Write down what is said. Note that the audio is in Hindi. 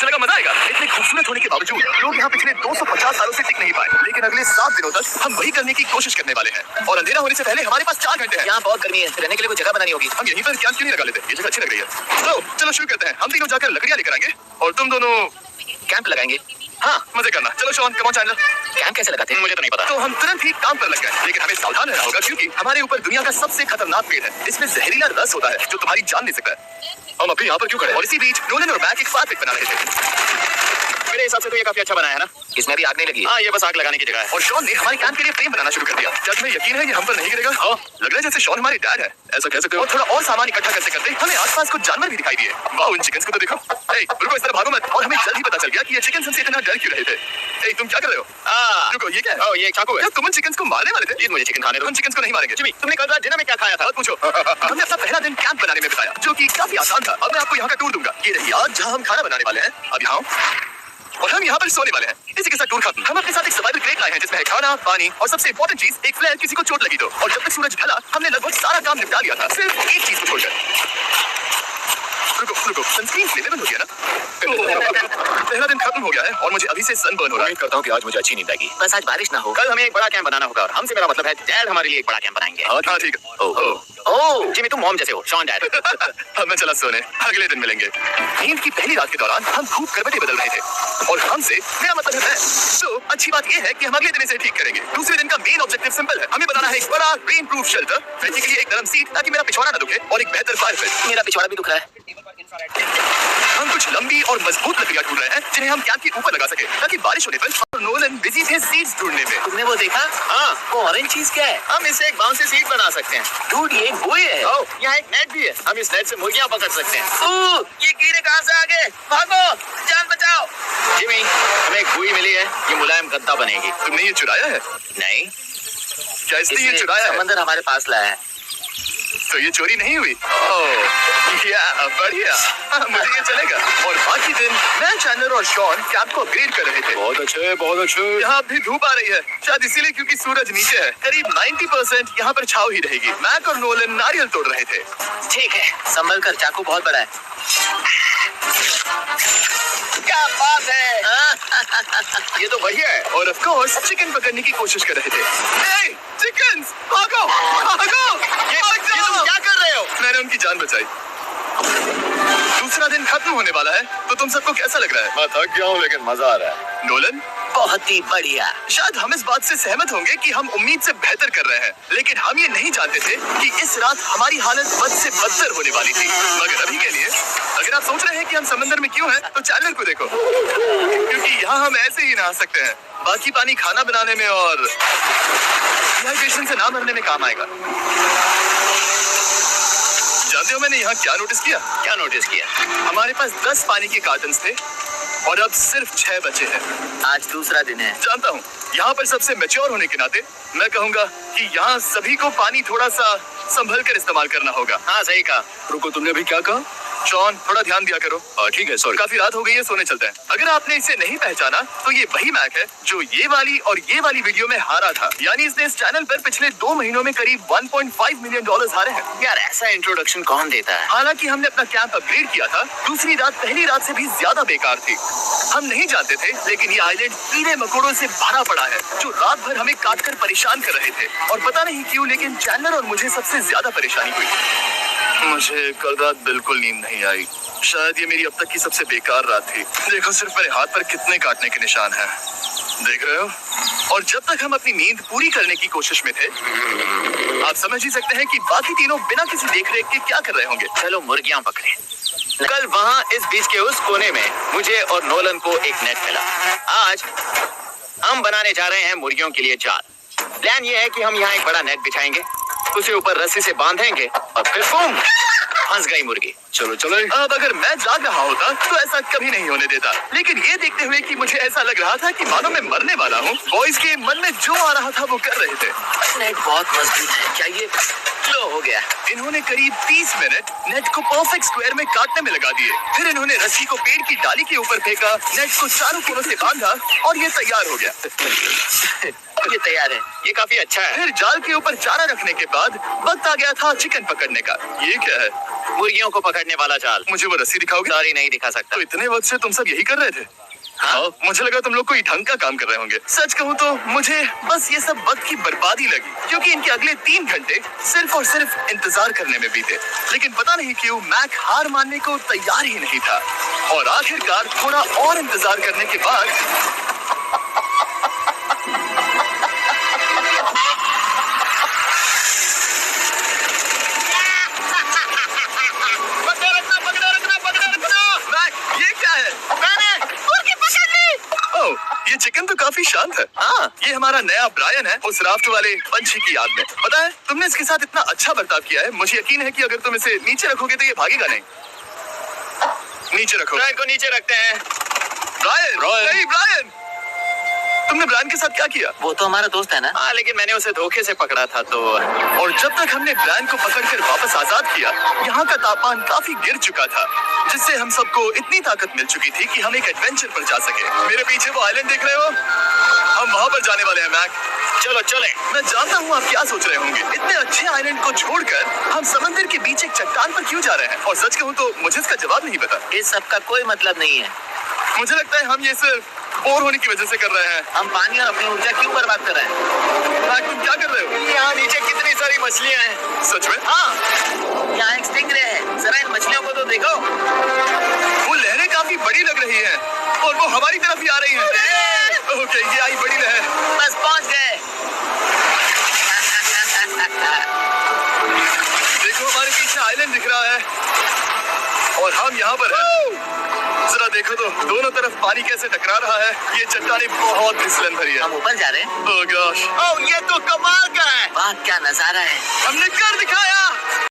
मुझे लगा मजा आएगा। इतने खूबसूरत होने के बावजूद लोग यहाँ पिछले 250 सालों से टिक नहीं पाए, लेकिन अगले 7 दिनों तक हम वही करने की कोशिश करने वाले हैं। और अंधेरा होने से पहले हमारे पास 4 घंटे हैं। यहाँ बहुत गर्मी है, रहने के लिए कोई जगह बनानी होगी। हम यहीं पर कैंप क्यों नहीं लगा लेते? ये जगह अच्छी लग रही है। तो चलो शुरू करते हैं। हम तीनों जाकर लकड़ियाँ लेकर आएंगे और तुम दोनों कैंप लगाएंगे। हाँ मजे करना। चलो Shaun, come on channel. Camp कैसे लगाते हैं मुझे तो नहीं पता। तो हम तुरंत ही काम पर लग गए, लेकिन हमें सावधान रहना होगा क्योंकि हमारे ऊपर दुनिया का सबसे खतरनाक पेड़ है। इसमें जहरीला रस होता है जो तुम्हारी जान ले सकता है। हम अभी यहाँ पर क्यों खड़े? और इसी बीच नोलन और मैक एक फायर पिट बना रहे थे। मेरे हिसाब से तो ये काफी अच्छा बनाया है ना? इसमें भी आग नहीं लगी। हाँ, ये बस आग लगाने की जगह है। और शॉन ने हमारे कैंप के लिए फ्रेम बनाना शुरू कर दिया। क्या तुम्हें यकीन है ये हम पर नहीं गिरेगा? हाँ, लग रहा है जैसे शॉन हमारे डैड है। ऐसा कह सकते हो। और थोड़ा और सामान इकट्ठा करते करते हमें आसपास कुछ जानवर भी दिखाई दिए। वाह, उन चिकन्स को तो देखो। रुको, इस तरह भागो मत। और हमें जल्द ही पता चल गया कि ये चिकन हमसे इतना डर क्यों रहे थे। तुम क्या कर रहे हो? रुको, ये क्या है? ये चाकू है। तुम उन चिकन्स को मारने वाले थे? प्लीज मुझे चिकन खाने दो। हम चिकन्स को नहीं मारेंगे। जिमी, तुमने कल रात डिनर में क्या खाया था? पूछो। हमने अपना पहला दिन कैंप बनाने में बिताया, जो कि काफी आसान था। अब मैं आपको यहाँ का टूर दूंगा। ये रही आग जहाँ हम खाना बनाने वाले हैं। अब यहाँ और हम यहाँ पर सोने वाले हैं। इसी के साथ टूर खत्म। हम अपने साथ एक सर्वाइवल क्रेट लाए हैं जिसमें है खाना, पानी और सबसे इंपॉर्टेंट चीज एक फ्लेयर। किसी को चोट लगी तो। और जब तक सूरज ढला हमने लगभग सारा काम निपटा लिया था, सिर्फ एक चीज को छोड़कर। रुको, सनस्क्रीन फ्लेमेबल हो गया ना? पहला दिन खत्म हो गया है और मुझे अभी से सनबर्न हो रहा है। उम्मीद करता हूँ कि आज मुझे अच्छी नींद आएगी। बस आज बारिश ना हो। कल हमें एक बड़ा कैंप बनाना होगा और हमसे मेरा मतलब है डैड हमारे लिए एक बड़ा कैंप बनाएंगे। हाँ ठीक है। ओह जिमी, तुम मॉम जैसे हो। Shaun dad. अब मैं चला सोने, अगले दिन मिलेंगे। नींद की पहली रात के दौरान हम खूब करवटें बदल रहे थे और हमसे मेरा मतलब है मैं। तो अच्छी बात यह है कि हम अगले दिन इसे ठीक करेंगे। दूसरे दिन का मेन ऑब्जेक्टिव सिंपल है। हमें बनाना है एक बड़ा रेन प्रूफ शेल्टर, बैठने के लिए एक नरम सीट ताकि मेरा पिछवाड़ा न दुखे और एक बेहतर फायर पिट। मेरा पिछवाड़ा भी दुख रहा है। हम कुछ लंबी और मजबूत लकड़ियां ढूंढ रहे हैं जिन्हें हम कैंप के ऊपर लगा सके ताकि बारिश होने पर। नोलन बिजी थे सीड्स ढूंढने में। तुमने वो देखा? हाँ, वो ऑरेंज चीज क्या है? हम इसे एक बाउंस से सीड बना सकते हैं। डूड, ये बुई है। यहाँ एक नेट भी है। हम इस नेट से मुर्गियां पकड़ सकते हैं। ये कीड़े कहाँ से आ गए? भागो, जान बचाओ। जिमी, हमें एक बुई मिली है। ये मुलायम गद्दा बनेगी। तुमने ये चुराया है? नहीं। क्या इसलिए ये चुराया है? समंदर हमारे पास लाया है। तो ये चोरी नहीं हुई? या बढ़िया, मुझे ये चलेगा। और बाकी दिन मैं, चैनलर और शॉन कैंप को अपग्रेड कर रहे थे। बहुत अच्छे, बहुत अच्छे। यहाँ भी धूप आ रही है, शायद इसीलिए क्योंकि सूरज नीचे है। करीब 90% यहाँ पर छाव ही रहेगी। मैक और नोलन नारियल तोड़ रहे थे। ठीक है, संभल कर, चाकू बहुत बड़ा है। क्या बात है। ये तो बढ़िया है। और ऑफ कोर्स चिकन पकड़ने की कोशिश कर रहे थे। चिकन भागो, भागो। ये तुम क्या कर रहे हो? मैंने उनकी जान बचाई। दूसरा दिन खत्म होने वाला है, तो तुम सबको कैसा लग रहा है? मैं थक गया हूँ लेकिन मजा आ रहा है। नोलन, बहुत ही बढ़िया। शायद हम इस बात से सहमत होंगे कि हम उम्मीद से बेहतर कर रहे हैं, लेकिन हम ये नहीं जानते थे कि इस रात हमारी हालत बद से बदतर होने वाली थी। मगर अभी के लिए अगर आप सोच रहे हैं कि हम समंदर में क्यों हैं, तो चैनल को देखो, क्योंकि यहाँ हम ऐसे ही नहा सकते हैं। बाकी पानी खाना बनाने में और डिहाइड्रेशन से ना मरने में काम आएगा। जानते हो मैंने यहाँ क्या नोटिस किया? क्या नोटिस किया? हमारे पास 10 पानी के कार्टन्स थे और अब सिर्फ 6 बचे हैं। आज दूसरा दिन है। जानता हूँ, यहाँ पर सबसे मैच्योर होने के नाते मैं कहूँगा कि यहाँ सभी को पानी थोड़ा सा संभल कर इस्तेमाल करना होगा। हाँ सही कहा। रुको, तुमने अभी क्या कहा? शॉन, थोड़ा ध्यान दिया करो। ठीक है, सॉरी। काफी रात हो गई है, सोने चलते हैं। अगर आपने इसे नहीं पहचाना तो ये वही मैक है जो ये वाली और ये वाली वीडियो में हारा था। यानी इसने इस चैनल पर पिछले 2 महीनों में करीब $1.5 मिलियन हारे हैं। यार ऐसा इंट्रोडक्शन कौन देता है? हालांकि हमने अपना कैंप अपग्रेड किया था, दूसरी रात पहली रात से भी ज्यादा बेकार थी। हम नहीं जानते थे, लेकिन ये आइलैंड कीड़े मकोड़ों से भरा पड़ा है जो रात भर हमें काटकर परेशान कर रहे थे। और पता नहीं क्यों, लेकिन चैनलर और मुझे सबसे ज्यादा परेशानी हुई। मुझे कल रात बिल्कुल नींद नहीं आई। शायद ये मेरी अब तक की सबसे बेकार रात थी। देखो सिर्फ मेरे हाथ पर कितने काटने के निशान हैं। देख रहे हो? और जब तक हम अपनी नींद पूरी करने की कोशिश में थे, आप समझ ही सकते हैं कि बाकी तीनों बिना किसी देखरेख के क्या कर रहे होंगे। चलो मुर्गियां पकड़े। कल वहाँ इस बीच के उस कोने में मुझे और नोलन को एक नेट मिला। आज हम बनाने जा रहे हैं मुर्गियों के लिए जाल। प्लान ये है कि हम यहाँ एक बड़ा नेट बिछाएंगे, उसे ऊपर रस्सी से बांधेंगे और फिर बूम, फंस गई मुर्गी। चलो चलो। अब अगर मैं जाग रहा होता तो ऐसा कभी नहीं होने देता, लेकिन ये देखते हुए कि मुझे ऐसा लग रहा था कि मानो मैं मरने वाला हूँ, बॉयज के मन में जो आ रहा था वो कर रहे थे। नेट बहुत मजबूत है। क्या ये लो हो गया? इन्होंने करीब 30 मिनट नेट को परफेक्ट स्क्वायर में काटने में लगा दिए। फिर इन्होंने रस्सी को पेड़ की डाली के ऊपर फेंका, नेट को चारों कोनों से बांधा और ये तैयार हो गया। ये तैयार है। ये काफी अच्छा है। फिर जाल के ऊपर चारा रखने के बाद वक्त आ गया था चिकन पकड़ने का। ये क्या है? मुर्गियों को पकड़ने वाला जाल। मुझे वो रस्सी दिखाओगे? सॉरी, नहीं दिखा सकता। तो इतने वक्त से तुम सब यही कर रहे थे? हाँ। मुझे लगा तुम लोग कोई ढंग का काम कर रहे होंगे। सच कहूँ तो मुझे बस ये सब वक्त की बर्बादी लगी, क्योंकि इनके अगले 3 घंटे सिर्फ और सिर्फ इंतजार करने में बीते। लेकिन पता नहीं क्यों मैक हार मानने को तैयार ही नहीं था, और आखिरकार थोड़ा और इंतजार करने के बाद मैक, ये क्या है? ओह, ये चिकन तो काफी शांत है। हाँ। ये हमारा नया ब्रायन है, उस राफ्ट वाले पंछी की याद में। पता है, तुमने इसके साथ इतना अच्छा बर्ताव किया है, मुझे यकीन है कि अगर तुम इसे नीचे रखोगे तो ये भागेगा नहीं। नीचे रखो। ब्रायन को नीचे रखते हैं। ब्रायन, नहीं ब्रायन, तुमने ब्रायन के साथ क्या किया? वो तो हमारा दोस्त है ना। हाँ, लेकिन मैंने उसे धोखे से पकड़ा था तो। और जब तक हमने ब्रायन को पकड़कर वापस आजाद किया, यहाँ का तापमान काफी गिर चुका था, जिससे हम सबको इतनी ताकत मिल चुकी थी कि हम एक एडवेंचर पर जा सके। मेरे पीछे वो आइलैंड देख रहे हो? हम वहाँ पर जाने वाले हैं मैक। चलो चले। मैं जानता हूँ आप क्या सोच रहे होंगे, इतने अच्छे आइलैंड को छोड़कर हम समंदर के बीच एक चट्टान पर क्यों जा रहे हैं? और सच कहूँ तो मुझे इसका जवाब नहीं पता। इस सब का कोई मतलब नहीं है। मुझे लगता है हम ये सिर्फ बोर होने की वजह से कर रहे हैं। हम पानी और अपनी ऊर्जा क्यों बर्बाद कर रहे हैं? मैक, तुम क्या कर रहे हो? यहाँ नीचे कितनी सारी मछलियाँ हैं। सच में? हाँ, यहाँ एक स्टिंगरे है। जरा इन मछलियों को तो देखो। वो लहरें काफी बड़ी लग रही हैं, और वो हमारी तरफ ही आ रही हैं। ओके, ये आई बड़ी लहर। बस पहुँच गए। देखो, हमारे पीछे आइलैंड दिख रहा है, और हम यहाँ पर हैं। जरा देखो तो दोनों तरफ पानी कैसे टकरा रहा है। ये चट्टानें बहुत फिसलन भरी है। हम ऊपर जा रहे हैं। ओह गॉश, ओह, ये तो कमाल का है। वाह, क्या नजारा है। हमने कर दिखाया।